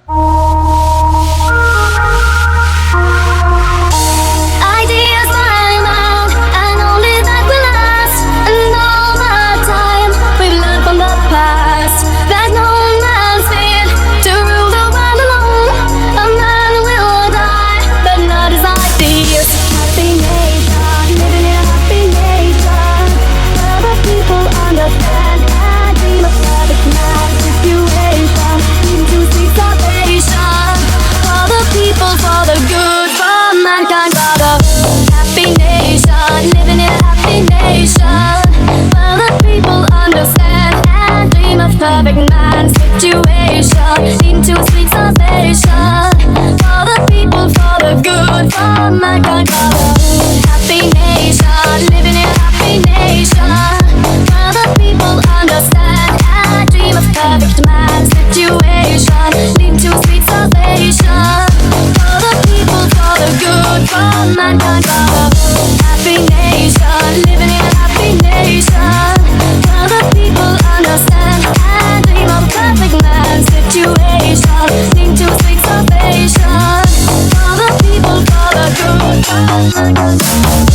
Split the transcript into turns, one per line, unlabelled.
Ideas flying around, and only that will last. And all the time we've learned from the past that no man's fit to rule the world alone. A man will die, but not his ideas. Happy nation, living in a happy nation, where the people understand and dream of perfect man situation, leading to sweet salvation. For the people, for the good, for mankind, for the happy nation, living in a happy nation, where the people understand and dream of perfect man situation, leading to sweet salvation. For the people, for the good, for mankind, for the happy nation, living in a happy nation, where the people understand and dream of perfect man situation, leading to sweet salvation. For the people, for the good, for mankind, for the happy nation, living in a happy nation, where the people understand and dream of perfect man situation, leading to sweet salvation. For the people, for the good, for mankind.